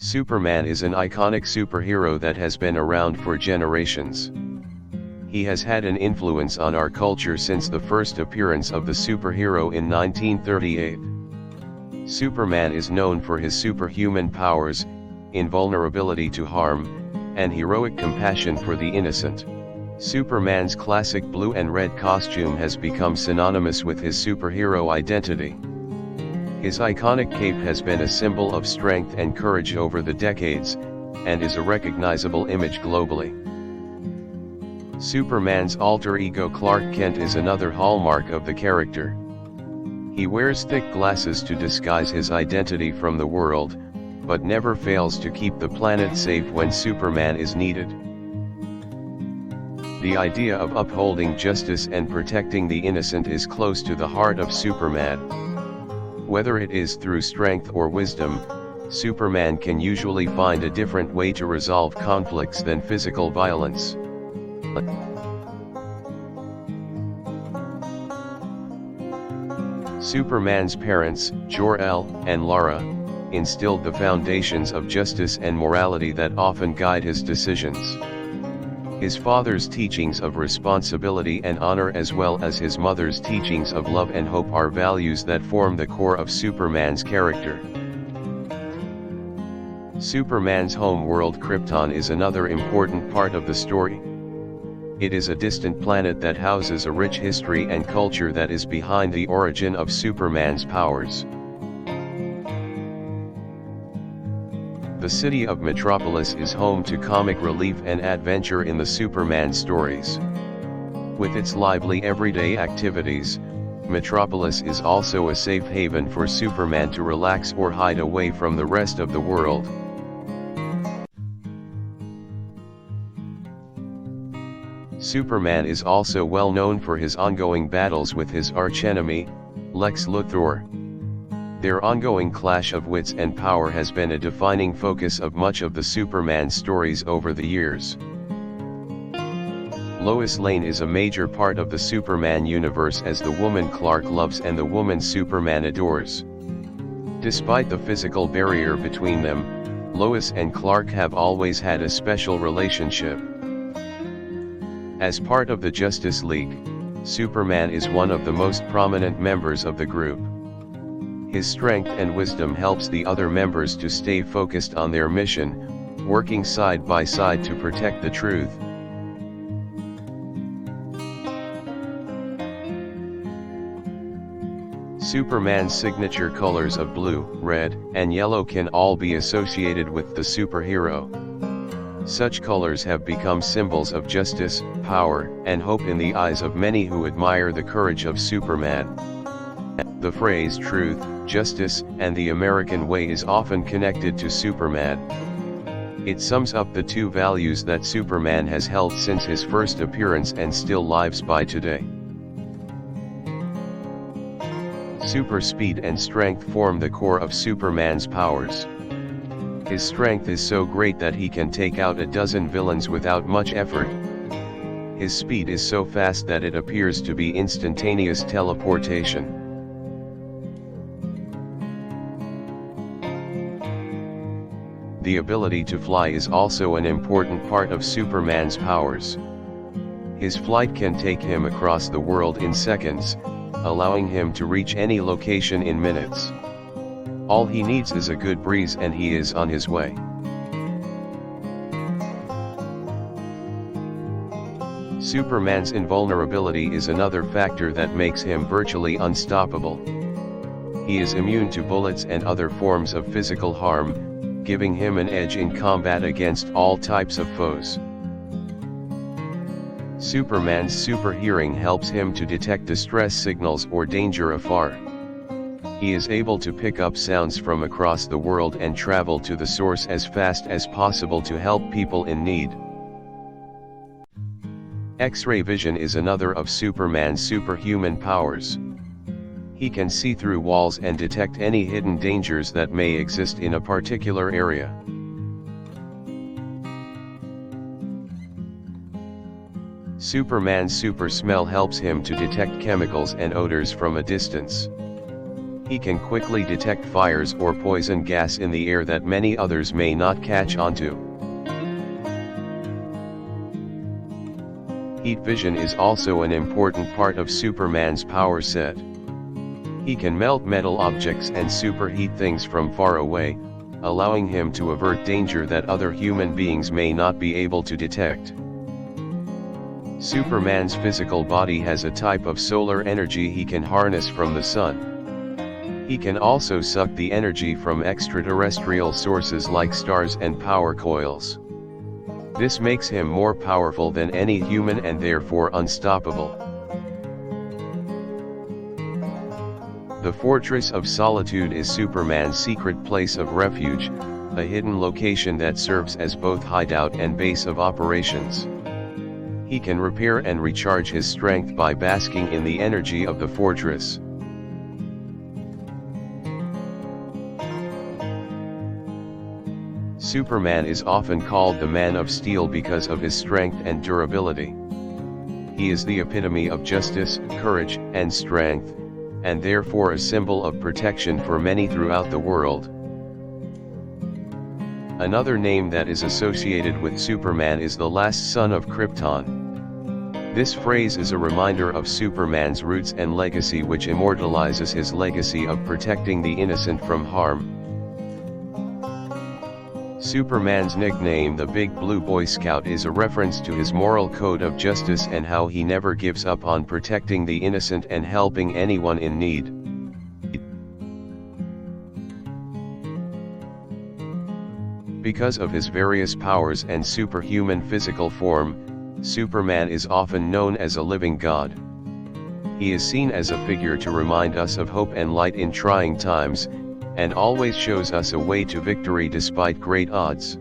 Superman is an iconic superhero that has been around for generations. He has had an influence on our culture since the first appearance of the superhero in 1938. Superman is known for his superhuman powers, invulnerability to harm, and heroic compassion for the innocent. Superman's classic blue and red costume has become synonymous with his superhero identity. His iconic cape has been a symbol of strength and courage over the decades, and is a recognizable image globally. Superman's alter ego Clark Kent is another hallmark of the character. He wears thick glasses to disguise his identity from the world, but never fails to keep the planet safe when Superman is needed. The idea of upholding justice and protecting the innocent is close to the heart of Superman. Whether it is through strength or wisdom, Superman can usually find a different way to resolve conflicts than physical violence. Superman's parents, Jor-El and Lara, instilled the foundations of justice and morality that often guide his decisions. His father's teachings of responsibility and honor, as well as his mother's teachings of love and hope, are values that form the core of Superman's character. Superman's home world Krypton is another important part of the story. It is a distant planet that houses a rich history and culture that is behind the origin of Superman's powers. The city of Metropolis is home to comic relief and adventure in the Superman stories. With its lively everyday activities, Metropolis is also a safe haven for Superman to relax or hide away from the rest of the world. Superman is also well known for his ongoing battles with his archenemy, Lex Luthor. Their ongoing clash of wits and power has been a defining focus of much of the Superman stories over the years. Lois Lane is a major part of the Superman universe as the woman Clark loves and the woman Superman adores. Despite the physical barrier between them, Lois and Clark have always had a special relationship. As part of the Justice League, Superman is one of the most prominent members of the group. His strength and wisdom helps the other members to stay focused on their mission, working side by side to protect the truth. Superman's signature colors of blue, red, and yellow can all be associated with the superhero. Such colors have become symbols of justice, power, and hope in the eyes of many who admire the courage of Superman. The phrase truth, justice, and the American way is often connected to Superman. It sums up the two values that Superman has held since his first appearance and still lives by today. Super speed and strength form the core of Superman's powers. His strength is so great that he can take out a dozen villains without much effort. His speed is so fast that it appears to be instantaneous teleportation. The ability to fly is also an important part of Superman's powers. His flight can take him across the world in seconds, allowing him to reach any location in minutes. All he needs is a good breeze and he is on his way. Superman's invulnerability is another factor that makes him virtually unstoppable. He is immune to bullets and other forms of physical harm, giving him an edge in combat against all types of foes. Superman's super hearing helps him to detect distress signals or danger afar. He is able to pick up sounds from across the world and travel to the source as fast as possible to help people in need. X-ray vision is another of Superman's superhuman powers. He can see through walls and detect any hidden dangers that may exist in a particular area. Superman's super smell helps him to detect chemicals and odors from a distance. He can quickly detect fires or poison gas in the air that many others may not catch onto. Heat vision is also an important part of Superman's power set. He can melt metal objects and superheat things from far away, allowing him to avert danger that other human beings may not be able to detect. Superman's physical body has a type of solar energy he can harness from the sun. He can also suck the energy from extraterrestrial sources like stars and power coils. This makes him more powerful than any human and therefore unstoppable. The Fortress of Solitude is Superman's secret place of refuge, a hidden location that serves as both hideout and base of operations. He can repair and recharge his strength by basking in the energy of the fortress. Superman is often called the Man of Steel because of his strength and durability. He is the epitome of justice, courage, and strength, and therefore a symbol of protection for many throughout the world. Another name that is associated with Superman is the last son of Krypton. This phrase is a reminder of Superman's roots and legacy, which immortalizes his legacy of protecting the innocent from harm. Superman's nickname, the Big Blue Boy Scout, is a reference to his moral code of justice and how he never gives up on protecting the innocent and helping anyone in need. Because of his various powers and superhuman physical form, Superman is often known as a living god. He is seen as a figure to remind us of hope and light in trying times, and always shows us a way to victory despite great odds.